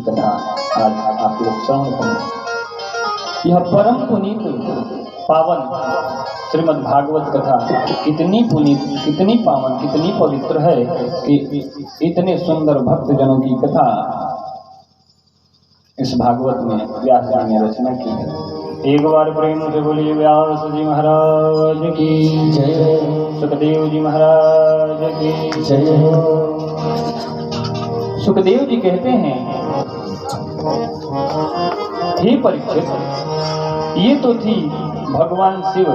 कथा आज आप लोग श्रवण करें। यह परम पुनीत पावन श्रीमद् भागवत कथा कितनी पुनीत, कितनी पावन, कितनी पवित्र है कि इतने सुंदर भक्तजनों की कथा इस भागवत में व्यास जी ने रचना की है। एक बार प्रेम से बोलिए व्यास जी महाराज की जय, सुखदेव जी महाराज की जय। सुखदेव जी कहते हैं, हे परीक्षित, ये तो थी भगवान शिव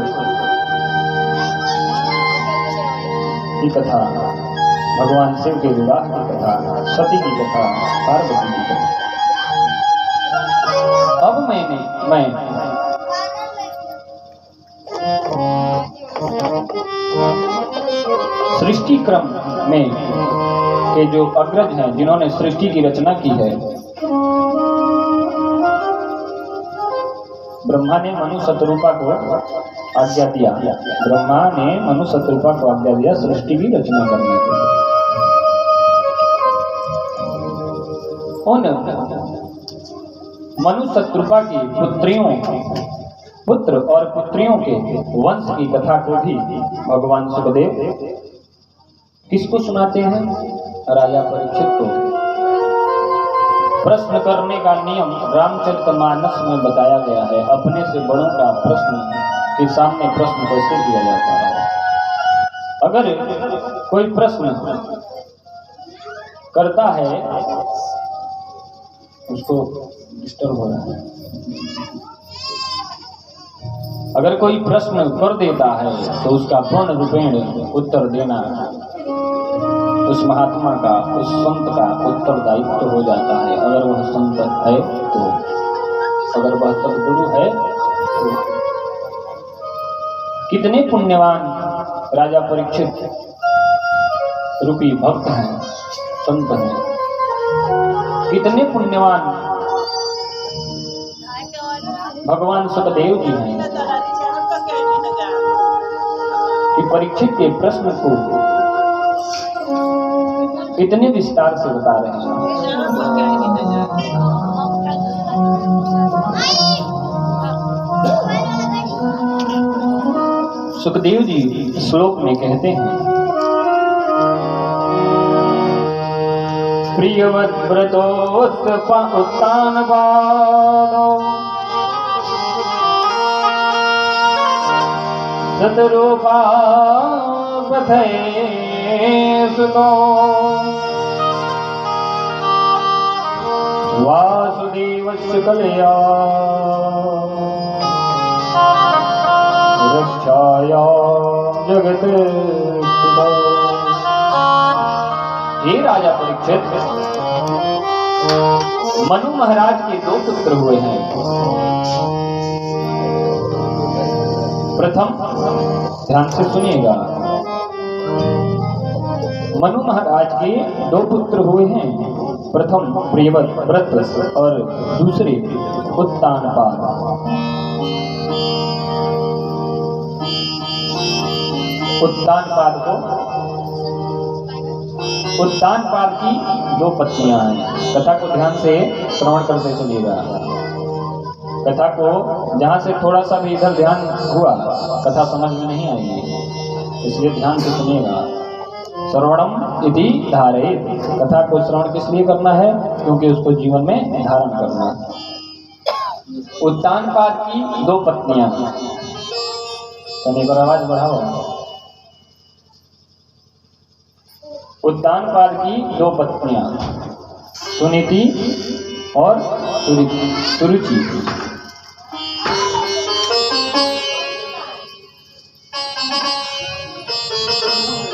की कथा, भगवान शिव के विवाह की कथा, सती की कथा, पार्वती की कथा। अब मैं सृष्टि क्रम में के जो अग्रज हैं, जिन्होंने सृष्टि की रचना की है, ब्रह्मा ने मनु शतरूपा को आज्ञा दिया, ब्रह्मा ने मनु शतरूपा को आज्ञा दिया सृष्टि की रचना करने के लिए। उन मनु शतरूपा की पुत्र और पुत्रियों के वंश की कथा को भी भगवान सुखदेव किसको सुनाते हैं? राजा परीक्षित को। प्रश्न करने का नियम रामचरितमानस में बताया गया है। अपने से बड़ों का प्रश्न के सामने प्रश्न कैसे किया जाता है। अगर कोई प्रश्न करता है, उसको डिस्टर्ब हो रहा है, अगर कोई प्रश्न कर देता है तो उसका पूर्ण रूपेण उत्तर देना उस महात्मा का, उस संत का उत्तरदायित्व हो जाता है। अगर वह संत है तो, अगर वह सद्गुरु है तो। कितने पुण्यवान राजा परीक्षित रूपी भक्त हैं, संत हैं। कितने पुण्यवान भगवान सुखदेव जी हैं कि परीक्षित के प्रश्न को इतने विस्तार से बता रहे हैं। सुखदेव जी श्लोक में कहते हैं, प्रियवत व्रतोत्तान सतरूपा सुनो वासुदेवस्य कलया रक्षाया जगत। हे राजा परीक्षित, मनु महाराज के 2 पुत्र हुए हैं। प्रथम, ध्यान से सुनिएगा, मनु महाराज के 2 पुत्र हुए हैं। प्रथम प्रियव्रत व्रत और दूसरे उत्तानपाद। उत्तानपाद की 2 पत्नियां हैं। कथा को ध्यान से श्रवण करते चलिएगा। कथा को जहां से थोड़ा सा भी इधर ध्यान हुआ, कथा समझ में नहीं आएगी, इसलिए ध्यान से सुनिएगा। श्रवणम इति धारयेत्। कथा को श्रवण किस लिए करना है? क्योंकि उसको जीवन में धारण करना है। उत्तानपाद की 2 पत्नियां, एक बार आवाज बढ़ाओ। उत्तानपाद की 2 पत्नियां, सुनीति और सुरुचि।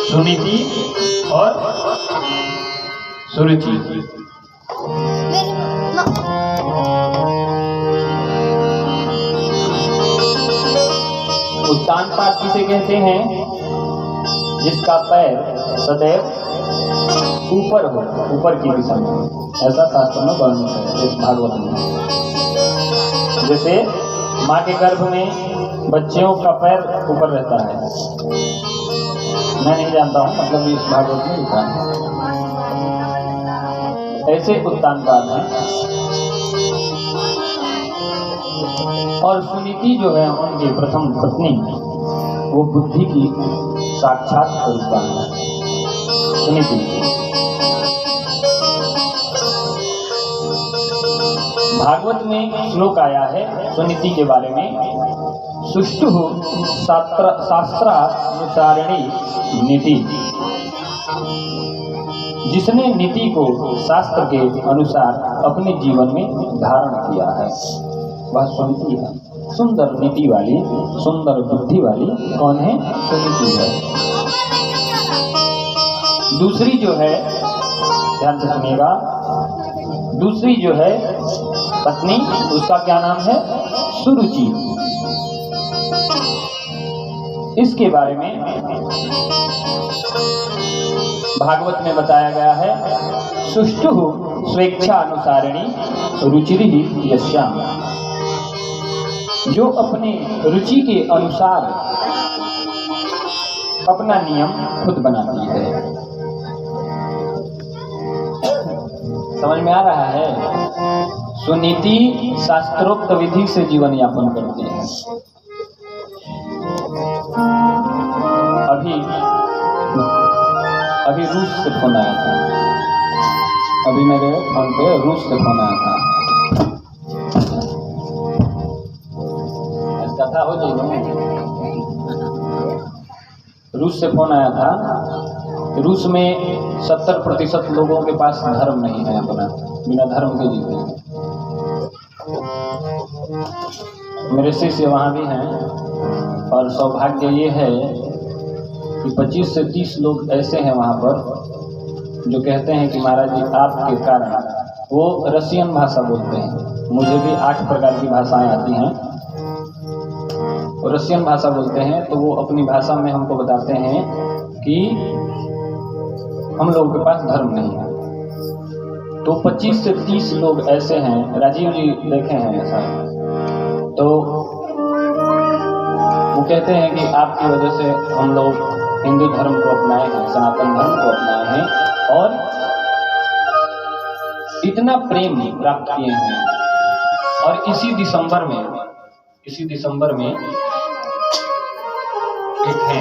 सुनीति और सुरुचि। उत्तानपाद किसे कहते हैं? जिसका पैर सदैव ऊपर हो, ऊपर की दिशा में। ऐसा शास्त्र में वर्णित है इस भागवत में। जैसे माँ के गर्भ में बच्चों का पैर ऊपर रहता है, मैं नहीं जानता हूँ, मतलब इस भागवत में लिखा है। ऐसे उत्तानपाद हैं। और सुनीति जो है उनकी प्रथम पत्नी, वो बुद्धि की साक्षात स्वरूपा है सुनीति। भागवत में श्लोक आया है सुनीति के बारे में, सुष्टु शास्त्रानुसारिणी नीति। जिसने नीति को शास्त्र के अनुसार अपने जीवन में धारण किया है वह सुनीति है। सुंदर नीति वाली, सुंदर बुद्धि वाली कौन है? सुनीति है। दूसरी जो है, ध्यान से सुनिएगा, दूसरी जो है पत्नी, उसका क्या नाम है? सुरुचि। इसके बारे में भागवत में बताया गया है, सुष्टु स्वेच्छा अनुसारिणी रुचिरी यस्याम। जो अपने रुचि के अनुसार अपना नियम खुद बनाती है। समझ में आ रहा है? सुनीति शास्त्रोक्त विधि से जीवन यापन करती है। अभी रूस से फोन आया था, अभी मेरे फोन पे रूस से फोन आया था। कथा हो जाएगी। रूस से फोन आया था। रूस में 70% लोगों के पास धर्म नहीं है, अपना बिना धर्म के जीते हैं। मेरे शिष्य वहाँ भी हैं और सौभाग्य ये है कि 25 से 30 लोग ऐसे हैं वहाँ पर जो कहते हैं कि महाराज जी आपके कारण, वो रशियन भाषा बोलते हैं, मुझे भी 8 प्रकार की भाषाएं आती हैं, रशियन भाषा बोलते हैं, तो वो अपनी भाषा में हमको बताते हैं कि हम लोगों के पास धर्म नहीं है। तो 25 से 30 लोग ऐसे हैं, राजीव जी देखे हैं ऐसा, तो वो कहते हैं कि आपकी वजह से हम लोग हिंदू धर्म को अपनाए हैं, सनातन धर्म को अपनाए हैं और इतना प्रेम प्राप्त किए हैं। और इसी दिसंबर में एक है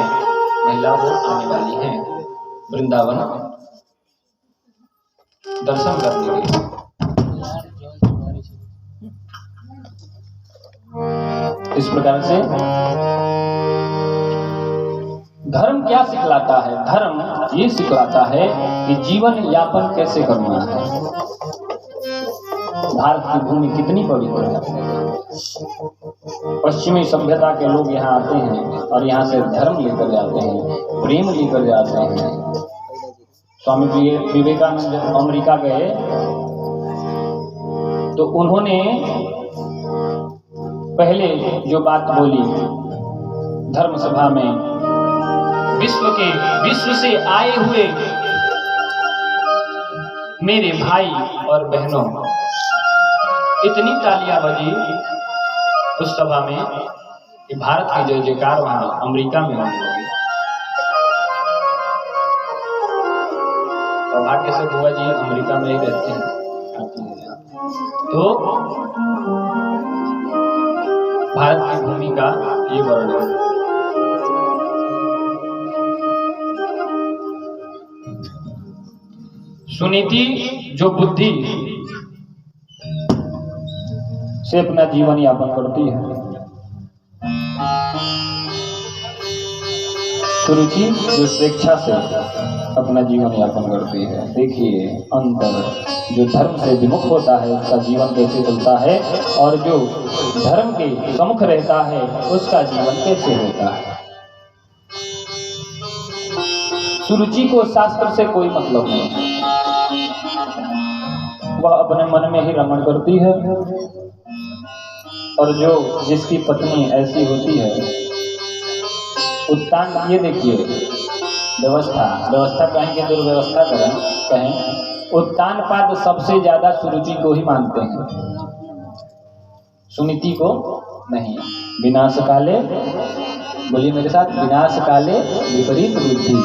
महिला, वो आने वाली है वृंदावन दर्शन करने के लिए। इस प्रकार से धर्म क्या सिखलाता है? धर्म ये सिखलाता है कि जीवन यापन कैसे करना है। भारत की भूमि कितनी पवित्र है। पश्चिमी सभ्यता के लोग यहाँ आते हैं और यहाँ से धर्म लेकर जाते हैं, प्रेम लेकर जाते हैं। स्वामी विवेकानंद जब अमेरिका गए तो उन्होंने पहले जो बात बोली धर्म सभा में, विश्व से आए हुए मेरे भाई और बहनों, इतनी तालियां बजी उस सभा में कि भारत की जय जयकार वहां अमेरिका में होने लगी। सौभाग्य से बुआ जी अमेरिका में ही रहते हैं, तो भारत की भूमि का ये वर्णन। सुनीति जो बुद्धि से अपना जीवन यापन करती है, सुरुचि जो स्वेच्छा से अपना जीवन यापन करती है। देखिए अंतर, जो धर्म से विमुख होता है उसका जीवन कैसे चलता है और जो धर्म के सम्मुख रहता है उसका जीवन कैसे होता है। सुरुचि को शास्त्र से कोई मतलब नहीं है, वह अपने मन में ही रमण करती है। और जो जिसकी पत्नी ऐसी होती है, उत्तान, ये देखिए व्यवस्था कहें कि दुर्व्यवस्था कहें, उत्तान पाद सबसे ज्यादा सुरुचि को ही मानते हैं, सुनीति को नहीं। विनाश काले, बोलिए मेरे साथ, विनाश काले विपरीत बुद्धि।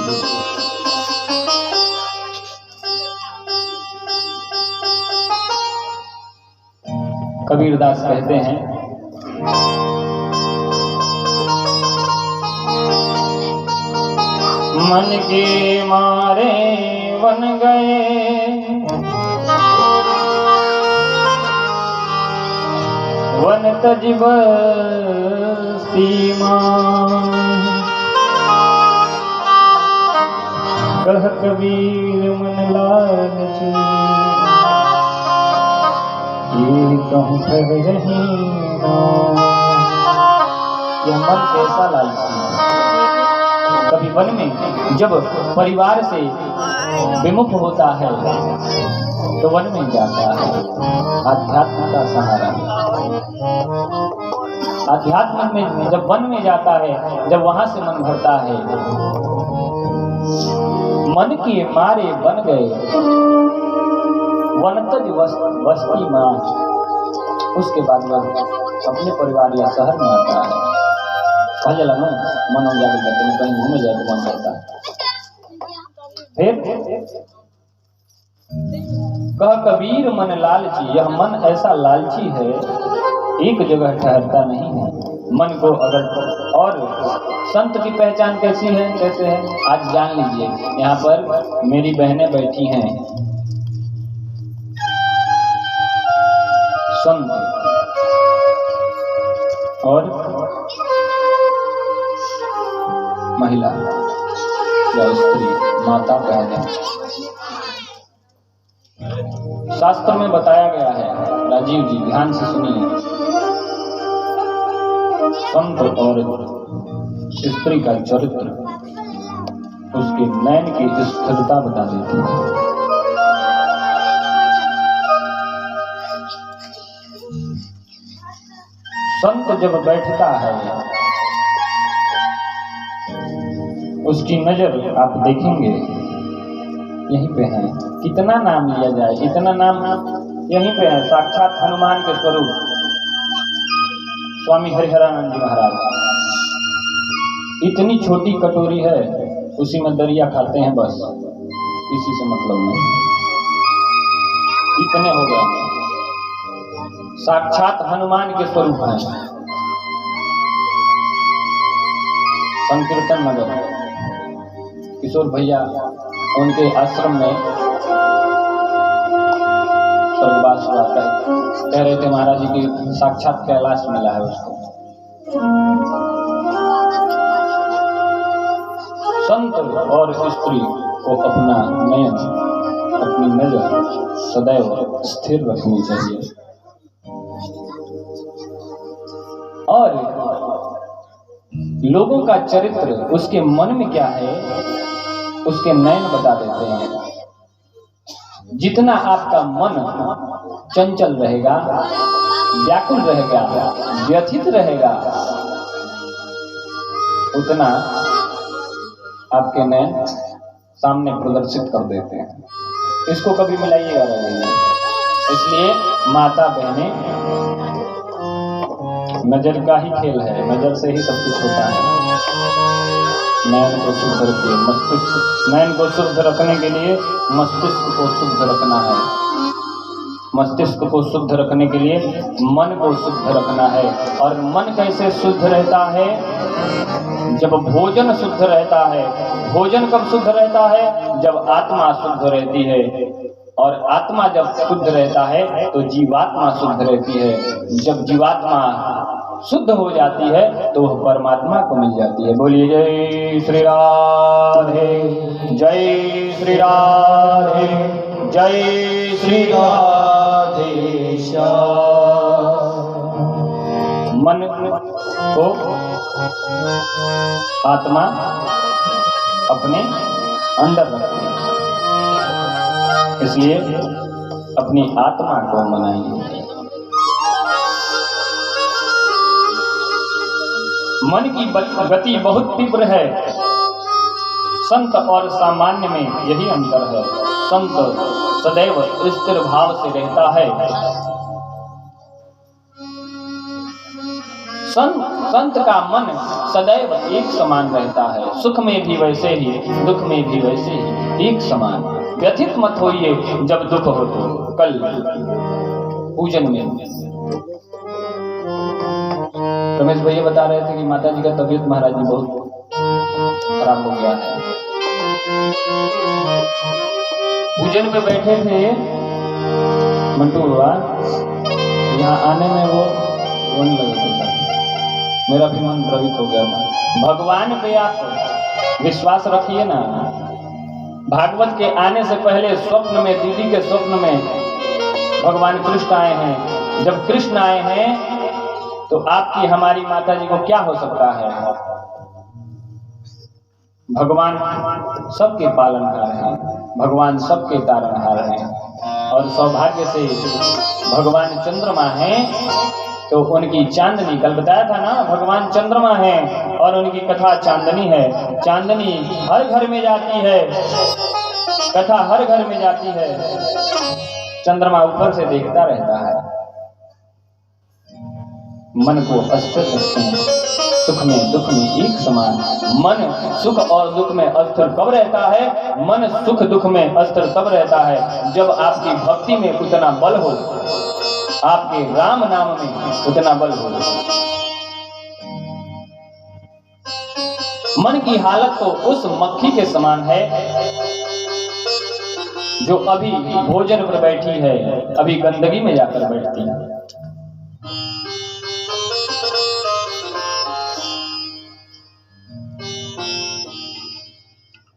कबीरदास कहते हैं, मन के मारे बन गए वन तज बस्ती मां, कह कबीर मन लालची ये कहूँ ठहरही ना। यह मन कैसा लालची है। कभी वन में जब परिवार से विमुख होता है तो वन में जाता है आध्यात्म का सहारा। आध्यात्म में जब वन में जाता है, जब वहां से मन भरता है, मन के मारे बन गए वनतज बस्ती मां, उसके बाद वह अपने परिवार या शहर में आता है। कहा चला ना मन हो जाकर जाते हैं, कहीं घूमे जाए तो मन करता है। फिर कह कबीर मन लालची, यह मन ऐसा लालची है एक जगह ठहरता नहीं है। मन को अगर, और संत की पहचान कैसी है, कैसे है आज जान लीजिए। यहाँ पर मेरी बहनें बैठी हैं, संत और महिला या स्त्री, माता बहनें। शास्त्र में बताया गया है, राजीव जी ध्यान से सुनिए, संत और स्त्री का चरित्र उसके नयन की स्थिरता बता देती है। संत जब बैठता है उसकी नजर आप देखेंगे यहीं पे है। कितना नाम लिया जाए, इतना नाम यहीं पे है। साक्षात हनुमान के स्वरूप स्वामी हरिहरानंद जी महाराज, इतनी छोटी कटोरी है उसी में दरिया खाते हैं, बस इसी से मतलब नहीं, इतने हो गए। साक्षात हनुमान के स्वरूप हैं। संकीर्तन नगर किशोर भैया उनके आश्रम में स्वर्गवास हुआ, कह रहे थे महाराज जी की साक्षात कैलाश मिला है उसको। संत और स्त्री को अपना नयन, अपनी नजर सदैव स्थिर रखनी चाहिए। और लोगों का चरित्र, उसके मन में क्या है, उसके नयन बता देते हैं। जितना आपका मन चंचल रहेगा, व्याकुल रहेगा, व्यथित रहेगा, उतना आपके नयन सामने प्रदर्शित कर देते हैं। इसको कभी मिलाइएगा नहीं। इसलिए माता बहनें, नजर का ही खेल है, नजर से ही सब कुछ होता है। नयन को शुद्ध रखिए, मस्तिष्क, नयन को शुद्ध रखने के लिए मस्तिष्क को शुद्ध रखना है। मस्तिष्क को शुद्ध रखने के लिए मन को शुद्ध रखना है। और मन कैसे शुद्ध रहता है? जब भोजन शुद्ध रहता है। भोजन कब शुद्ध रहता है? जब आत्मा शुद्ध रहती है। और आत्मा जब शुद्ध रहता है तो जीवात्मा शुद्ध रहती है। जब जीवात्मा शुद्ध हो जाती है तो वह परमात्मा को मिल जाती है। बोलिए जय श्री राधे, जय श्री राधे, जय श्री राधे। मन को आत्मा अपने अंदर रखती है, इसलिए अपनी आत्मा को मनाइए। मन की गति बहुत तीव्र है। संत और सामान्य में यही अंतर है। संत सदैव स्थिर भाव से रहता है। संत का मन सदैव एक समान रहता है। सुख में भी वैसे ही, दुख में भी वैसे ही एक समान। व्यथित मत होइए जब दुख हो तो। कल पूजन में रमेश भैया बता रहे थे कि माता जी का तबीयत महाराज जी बहुत खराब हो गया है। पूजन पे बैठे थे मंटू बाबा, यहाँ आने में वो रोने लगे थे। मेरा भी मन द्रवित हो गया था। भगवान पे आप विश्वास रखिए ना। भागवत के आने से पहले स्वप्न में, दीदी के स्वप्न में भगवान कृष्ण आए हैं। जब कृष्ण आए हैं तो आपकी हमारी माता जी को क्या हो सकता है? भगवान सबके पालनहार हैं, भगवान सबके तारणहार हैं। और सौभाग्य से भगवान चंद्रमा हैं तो उनकी चांदनी, कल बताया था ना, भगवान चंद्रमा है और उनकी कथा चांदनी है। चांदनी हर घर में जाती है, कथा हर घर में जाती है। चंद्रमा ऊपर से देखता रहता है। मन को अस्थिर रखते हैं, सुख में दुख में एक समान। मन सुख और दुख में अस्थिर कब रहता है? मन सुख दुख में अस्थिर तब रहता है जब आपकी भक्ति में उतना बल हो, आपके राम नाम में उतना बल हो। मन की हालत तो उस मक्खी के समान है जो अभी भोजन पर बैठी है, अभी गंदगी में जाकर बैठती है।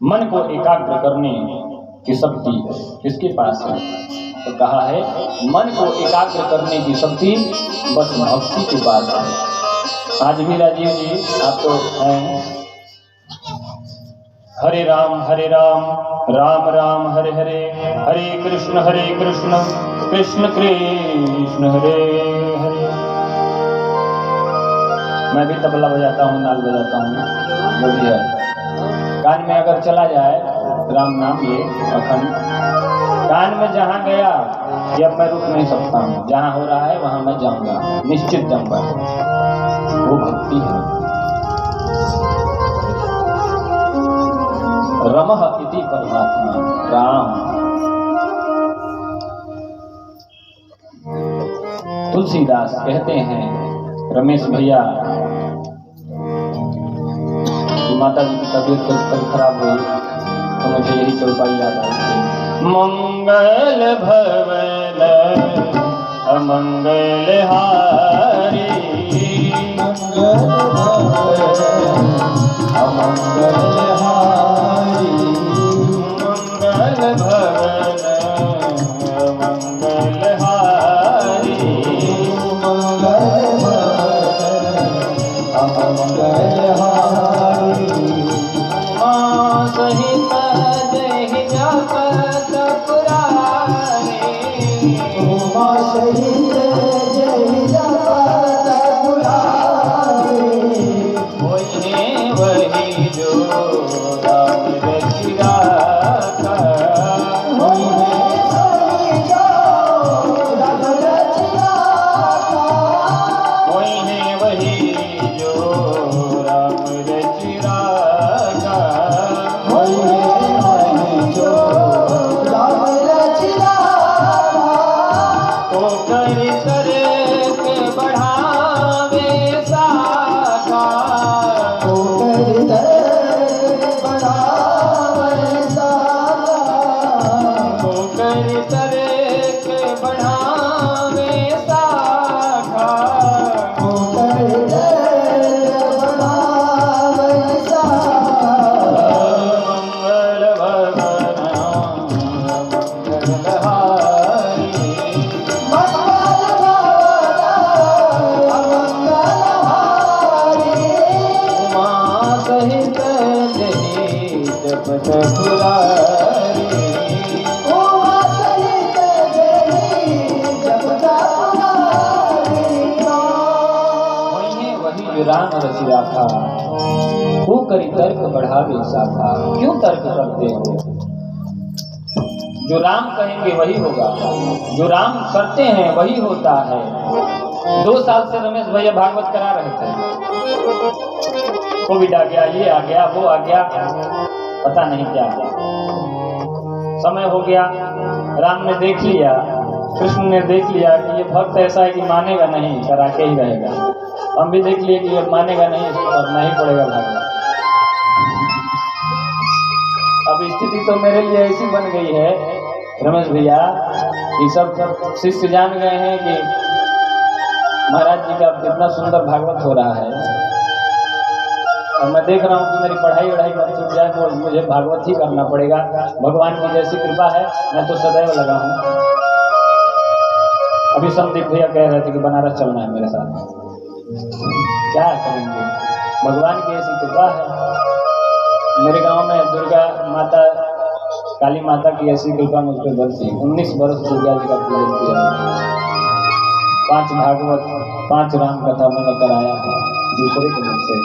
मन को एकाग्र करने की शक्ति किसके पास है? तो कहा है मन को एकाग्र करने की शक्ति बस भक्ति के पास है। आज भी राजीव जी आप तो हैं, हरे राम राम राम हरे हरे, हरे कृष्ण कृष्ण कृष्ण हरे हरे। मैं भी तबला बजाता हूँ, नाल बजाता हूँ, जो भी है। कान में अगर चला जाए राम नाम, ये अखंड कान में जहाँ गया ये अब मैं रुक नहीं सकता हूँ। जहाँ हो रहा है वहाँ मैं जाऊंगा, निश्चित जाऊंगा। वो भक्ति है। रमः इति परमात्मा राम। तुलसीदास कहते हैं, रमेश भैया माता जी की तबीयत कल खराब हुई तो मुझे यही चौपाई याद आई। मंगल भवन अमंगल हारी, मंगल भवन अमंगल हारी, मंगल भवन अमंगल हारी, मंगल भवन अमंगल हारी। सहित जय जपत पुरारे, उमा सहित जय जपत पुरारे। वही जो राम रचिया था, वही जो राम रचिया था, वही जो राम रचिया राम रचिया था, वो करी तर्क बढ़ावे शाखा। क्यों तर्क करते हो? जो राम कहेंगे वही होगा, जो राम करते हैं वही होता है। 2 साल से रमेश भैया भागवत करा रहे थे, कोविड आ गया, ये आ गया, वो आ गया, पता नहीं क्या समय हो गया। राम ने देख लिया, कृष्ण ने देख लिया कि ये भक्त ऐसा है कि मानेगा नहीं, करा के ही रहेगा। हम भी देख लिए कि अब मानेगा नहीं, इसको करना ही पड़ेगा भागवत। अब स्थिति तो मेरे लिए ऐसी बन गई है रमेश भैया कि सब शिष्य जान गए हैं कि महाराज जी का कितना सुंदर भागवत हो रहा है, और मैं देख रहा हूँ कि मेरी पढ़ाई बंद छूट जाए तो मुझे भागवत ही करना पड़ेगा। भगवान की जैसी कृपा है, मैं तो सदैव लगा हूँ। अभी संदीप भैया कह रहे थे कि बनारस चलना है मेरे साथ, क्या करेंगे, भगवान की ऐसी कृपा है। मेरे गांव में दुर्गा माता, काली माता की ऐसी कृपा मुझ पर बरसी। 19 वर्ष दुर्गा जी का पूजन किया, 5 भागवत 5 राम कथा मैंने कराया है दूसरे के मुख से।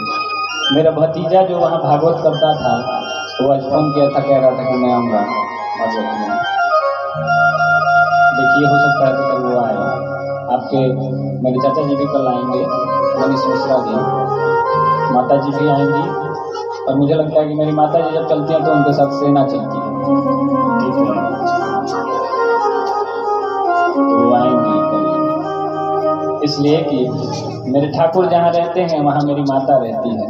मेरा भतीजा जो वहाँ भागवत करता था वो आज फोन किया था, कह रहा था कि मैं आऊँगा भागवत में। देखिए हो सकता है तो कल वो आए। आपके मेरे चाचा जी भी कल आएंगे, मनीष मिश्रा जी, माता जी भी आएंगी, और मुझे लगता है कि मेरी माता जी जब चलती हैं तो उनके साथ सेना चलती है, ठीक है, तो वो आएंगी कल। इसलिए कि मेरे ठाकुर जहाँ रहते हैं वहाँ मेरी माता रहती है।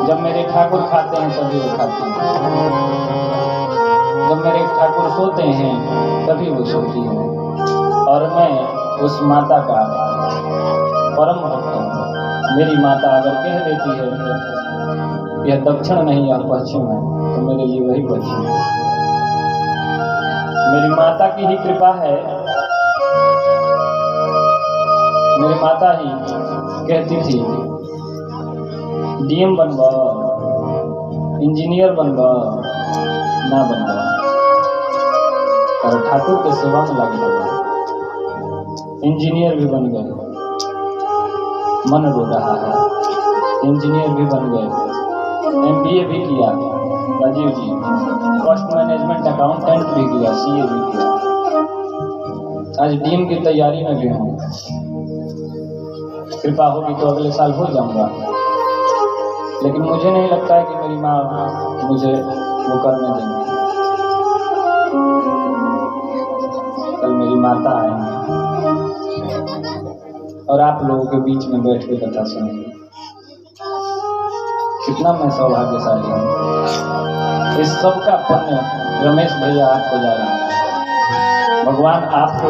जब मेरे ठाकुर खाते हैं तभी वो खाते हैं, जब मेरे ठाकुर सोते हैं तभी वो सोती है, और मैं उस माता का परम भक्त हूँ। मेरी माता अगर कह देती है यह दक्षिण नहीं यह पश्चिम है, तो मेरे लिए वही पश्चिम है। मेरी माता की ही कृपा है। मेरी माता ही कहती थी डीएम बनवा, इंजीनियर बनवा, ना बनवा, और ठाकुर के सेवा में लगे रहो। इंजीनियर भी बन गए, मन रो रहा है, इंजीनियर भी बन गए, MBA भी किया राजीव जी, कॉस्ट मैनेजमेंट अकाउंटेंट भी किया, CA भी किया, आज डीएम की तैयारी में भी हूँ। कृपा होगी तो अगले साल हो जाऊंगा, लेकिन मुझे नहीं लगता है कि मेरी माँ मुझे वो करने देंगी। कल मेरी माता आएंगी और आप लोगों के बीच में बैठ के कथा सुनेंगे। कितना मैं सौभाग्यशाली हूँ। इस सब का पुण्य रमेश भैया आपको जा रहा है। भगवान आपको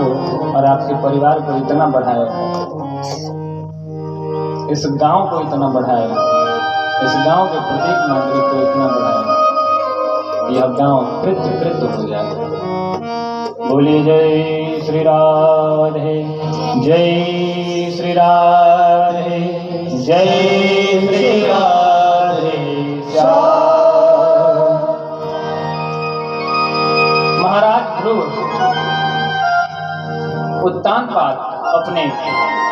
और आपके परिवार को इतना बढ़ाए, इस गांव को इतना बढ़ाए, इस गांव के प्रत्येक नागरिक को इतना बढ़ाए, यह गांव कृत हो जाए। बोलिए जय श्री राधे, जय श्री राधे, जय श्री राधे श्याम। महाराज ध्रुव उत्तानपाद अपने